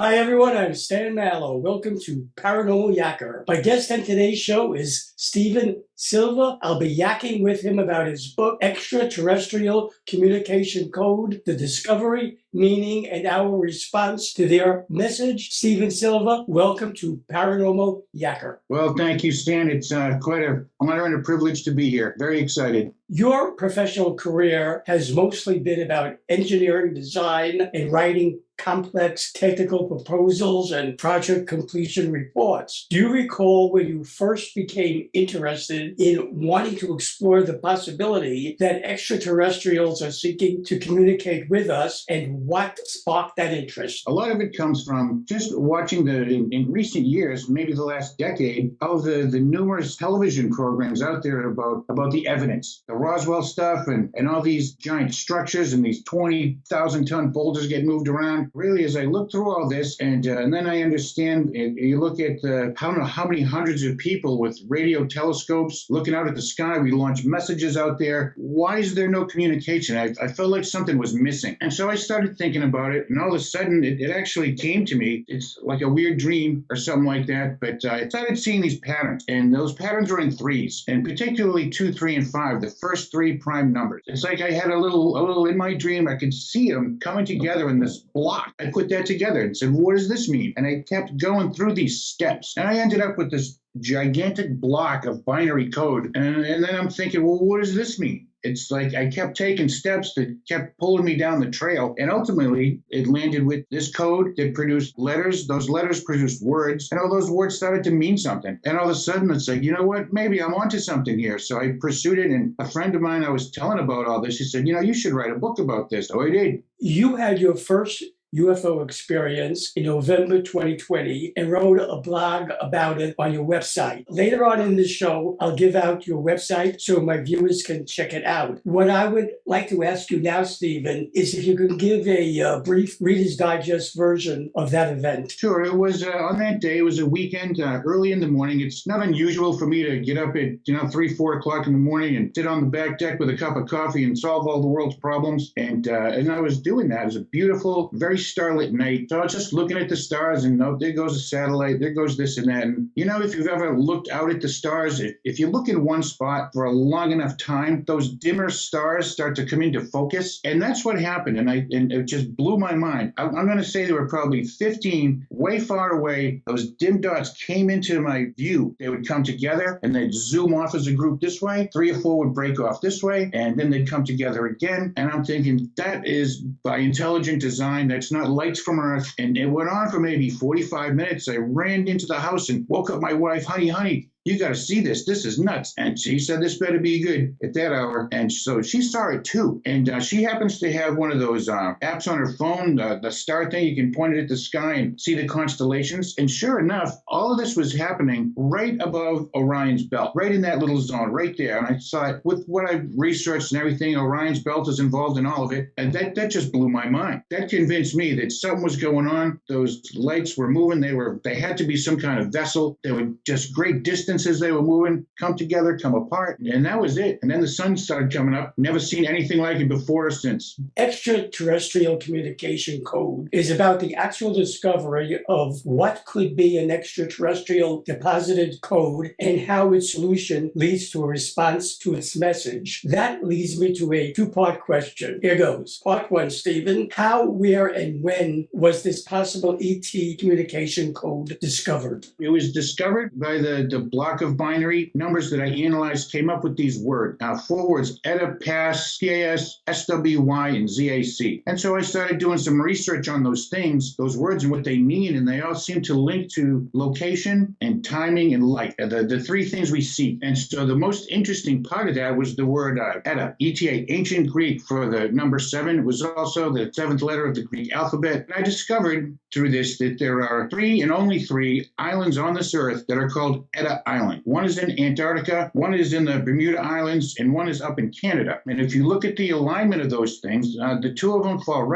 Hi everyone, I'm Stan Mallow. Welcome to Paranormal Yacker. My guest on today's show is Steven Silva. I'll be yakking with him about his book, Extraterrestrial Communication Code, The Discovery, Meaning, and Our Response to Their Message. Steven Silva, welcome to Paranormal Yacker. Well, thank you, Stan. It's quite an honor and a privilege to be here. Very excited. Your professional career has mostly been about engineering design and writing complex technical proposals and project completion reports. Do you recall when you first became interested in wanting to explore the possibility that extraterrestrials are seeking to communicate with us, and what sparked that interest? A lot of it comes from just watching in recent years, maybe the last decade, of the numerous television programs out there about the evidence, the Roswell stuff and all these giant structures and these 20,000-ton boulders get moved around. Really, as I look through all this, and then I understand, you look at I don't know how many hundreds of people with radio telescopes looking out at the sky. We launch messages out there. Why is there no communication? I felt like something was missing. And so I started thinking about it, and all of a sudden it actually came to me. It's like a weird dream or something like that, but I started seeing these patterns, and those patterns are in threes, and particularly 2, 3, and 5, the first 3 prime numbers. It's like I had a little in my dream. I could see them coming together in this block. I put that together and said, what does this mean? And I kept going through these steps, and I ended up with this gigantic block of binary code. And then I'm thinking, well, what does this mean? It's like I kept taking steps that kept pulling me down the trail. And ultimately, it landed with this code that produced letters. Those letters produced words. And all those words started to mean something. And all of a sudden, it's like, you know what? Maybe I'm onto something here. So I pursued it. And a friend of mine I was telling about all this, he said, you should write a book about this. So I did. You had your first UFO experience in November 2020 and wrote a blog about it on your website. Later on in the show, I'll give out your website so my viewers can check it out. What I would like to ask you now, Steven, is if you can give a brief Reader's Digest version of that event. Sure. It was on that day, it was a weekend, early in the morning. It's not unusual for me to get up at 3, 4 o'clock in the morning and sit on the back deck with a cup of coffee and solve all the world's problems. And I was doing that. It was a beautiful, very starlit night. So I was just looking at the stars, and there goes a satellite, there goes this and that. And if you've ever looked out at the stars, if you look in one spot for a long enough time, those dimmer stars start to come into focus. And that's what happened. And it just blew my mind. I'm going to say there were probably 15 way far away. Those dim dots came into my view. They would come together and they'd zoom off as a group this way. 3 or 4 would break off this way, and then they'd come together again. And I'm thinking, that is by intelligent design. That's not lights from Earth. And it went on for maybe 45 minutes. I ran into the house and woke up my wife. Honey, you got to see this. This is nuts. And she said, this better be good at that hour. And so she saw it too. And she happens to have one of those apps on her phone, the star thing. You can point it at the sky and see the constellations. And sure enough, all of this was happening right above Orion's belt, right in that little zone right there. And I saw it with what I researched and everything. Orion's belt is involved in all of it. And that just blew my mind. That convinced me that something was going on. Those lights were moving. They had to be some kind of vessel. They were just great distance as they were moving, come together, come apart, and that was it. And then the sun started coming up. Never seen anything like it before or since. Extraterrestrial Communication Code is about the actual discovery of what could be an extraterrestrial deposited code and how its solution leads to a response to its message. That leads me to a 2-part question. Here goes. Part 1, Steven. How, where, and when was this possible ET communication code discovered? It was discovered by the block of binary numbers that I analyzed, came up with these words. 4 words: ETA, PAS, PAS, SWY, and ZAC. And so I started doing some research on those things, those words and what they mean, and they all seem to link to location and timing and light, the 3 things we see. And so the most interesting part of that was the word ETA, ETA, ancient Greek for the number 7. It was also the 7th letter of the Greek alphabet. And I discovered through this that there are 3 and only 3 islands on this earth that are called ETA Islands. One is in Antarctica, one is in the Bermuda Islands, and one is up in Canada. And if you look at the alignment of those things, the 2 of them fall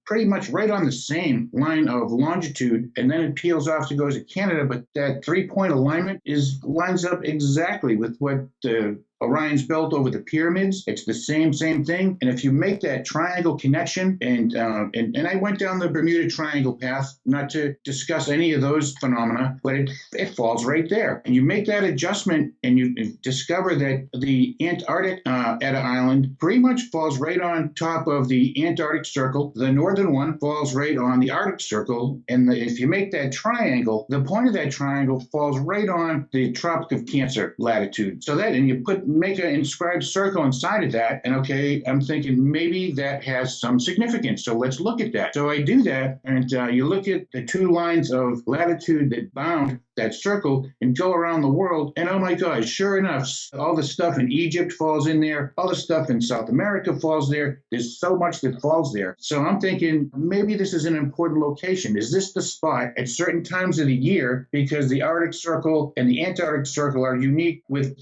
pretty much right on the same line of longitude, and then it peels off to go to Canada. But that 3-point alignment lines up exactly with what the Orion's belt over the pyramids. It's the same thing. And if you make that triangle connection, and I went down the Bermuda Triangle path, not to discuss any of those phenomena, but it falls right there. And you make that adjustment, and you discover that the Antarctic Eta Island pretty much falls right on top of the Antarctic Circle. The northern one falls right on the Arctic Circle. And if you make that triangle, the point of that triangle falls right on the Tropic of Cancer latitude. So that, and you make an inscribed circle inside of that. And okay, I'm thinking maybe that has some significance. So let's look at that. So I do that, and you look at the two lines of latitude that bound that circle and go around the world. And oh my God, sure enough, all the stuff in Egypt falls in there. All the stuff in South America falls there. There's so much that falls there. So I'm thinking maybe this is an important location. Is this the spot at certain times of the year? Because the Arctic Circle and the Antarctic Circle are unique with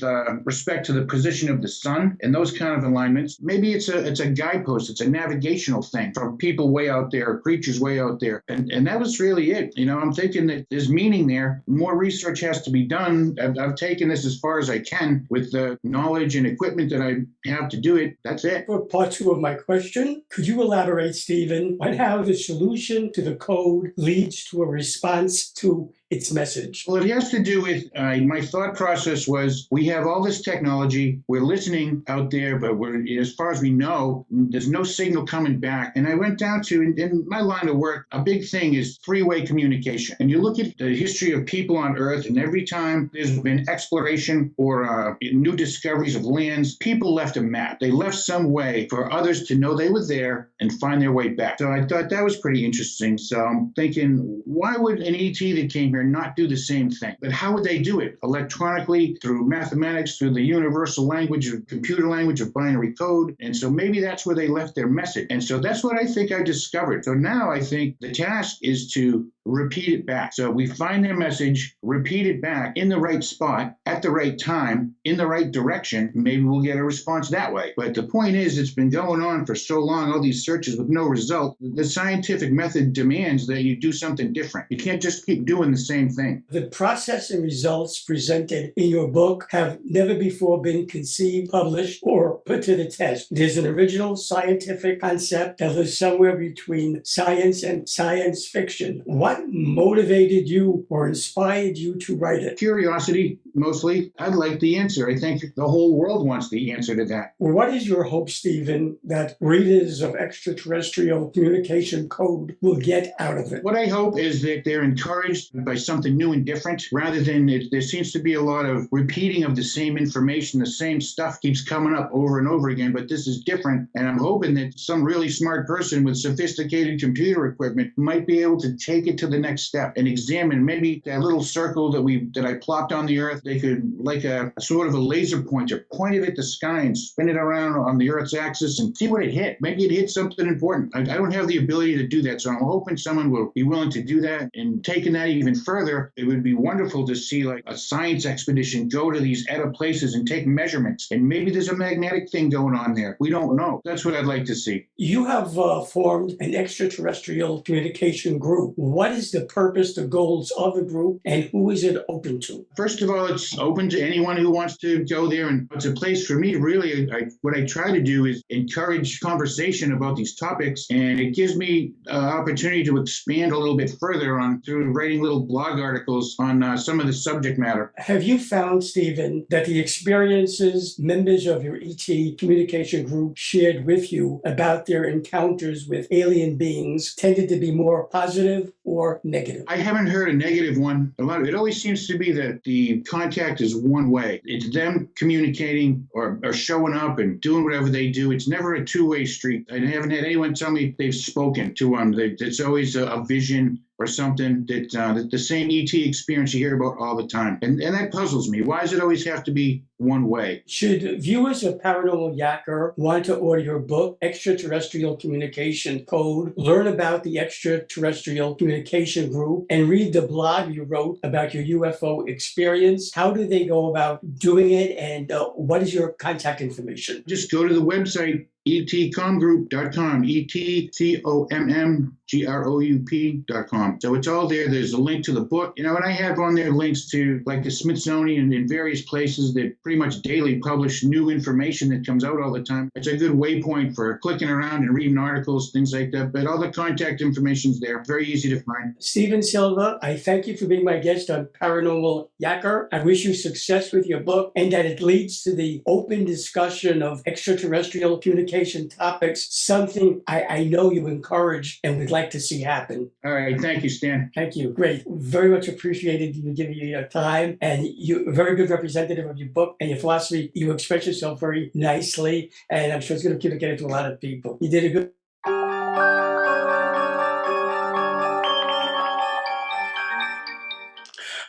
respect to the position of the sun and those kind of alignments. Maybe it's a guidepost. It's a navigational thing for people way out there, creatures way out there. And that was really it. You know, I'm thinking that there's meaning there. More research has to be done. I've taken this as far as I can with the knowledge and equipment that I have to do it. That's it. For part two of my question, could you elaborate, Stephen, on how the solution to the code leads to a response to its message? Well, it has to do with my thought process was we have all this technology, we're listening out there, but as far as we know, there's no signal coming back. And I went down to, in my line of work, a big thing is three-way communication. And you look at the history of people on Earth, and every time there's been exploration or new discoveries of lands, people left a map. They left some way for others to know they were there and find their way back. So I thought that was pretty interesting. So I'm thinking, why would an ET that came here not do the same thing? But how would they do it? Electronically, through mathematics, through the universal language of computer language of binary code. And so maybe that's where they left their message. And so that's what I think I discovered. So now I think the task is to repeat it back. So we find their message, repeat it back in the right spot, at the right time, in the right direction. Maybe we'll get a response that way. But the point is, it's been going on for so long, all these searches with no result. The scientific method demands that you do something different. You can't just keep doing the same thing. The process and results presented in your book have never before been conceived, published, or put to the test. There's an original scientific concept that lives somewhere between science and science fiction. What motivated you or inspired you to write it? Curiosity, mostly. I'd like the answer. I think the whole world wants the answer to that. What is your hope, Stephen, that readers of Extraterrestrial Communication Code will get out of it? What I hope is that they're encouraged by something new and different, rather than there seems to be a lot of repeating of the same information. The same stuff keeps coming up over and over again, but this is different. And I'm hoping that some really smart person with sophisticated computer equipment might be able to take it to the next step and examine maybe that little circle that I plopped on the Earth. They could, like a sort of a laser pointer, point it at the sky and spin it around on the Earth's axis and see what it hit. Maybe it hit something important. I don't have the ability to do that, so I'm hoping someone will be willing to do that. And taking that even further, it would be wonderful to see like a science expedition go to these Eta places and take measurements. And maybe there's a magnetic thing going on there. We don't know. That's what I'd like to see. You have formed an extraterrestrial communication group. What is the purpose, the goals of the group, and who is it open to? First of all, it's open to anyone who wants to go there. And it's a place for me to really, what I try to do is encourage conversation about these topics. And it gives me an opportunity to expand a little bit further on through writing little blog articles on some of the subject matter. Have you found, Stephen, that the experiences members of your ET communication group shared with you about their encounters with alien beings tended to be more positive or negative? I haven't heard a negative one. It always seems to be that the contact is one way. It's them communicating or showing up and doing whatever they do. It's never a two-way street. I haven't had anyone tell me they've spoken to them. It's always a vision or something that the same ET experience you hear about all the time. And that puzzles me. Why does it always have to be one way? Should viewers of Paranormal Yacker want to order your book, Extraterrestrial Communication Code, learn about the Extraterrestrial Communication Group, and read the blog you wrote about your UFO experience, how do they go about doing it, and what is your contact information? Just go to the website, etcommgroup.com, etcommgroup.com. So it's all there. There's a link to the book, and I have on there links to like the Smithsonian and various places that pretty much daily publish new information that comes out all the time. It's a good waypoint for clicking around and reading articles, things like that. But all the contact information's there. Very easy to find. Stephen Silva, I thank you for being my guest on Paranormal Yacker. I wish you success with your book and that it leads to the open discussion of extraterrestrial communication topics, something I know you encourage and would like to see happen. All right. Thank you, Stan. Thank you. Great. Very much appreciated you giving me your time, and you're a very good representative of your book and your philosophy. You express yourself very nicely, and I'm sure it's going to communicate it to a lot of people. You did a good.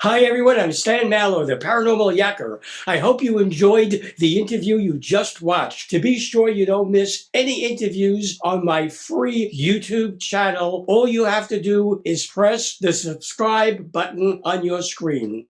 Hi, everyone. I'm Stan Mallow, the Paranormal Yacker. I hope you enjoyed the interview you just watched. To be sure you don't miss any interviews on my free YouTube channel, all you have to do is press the subscribe button on your screen.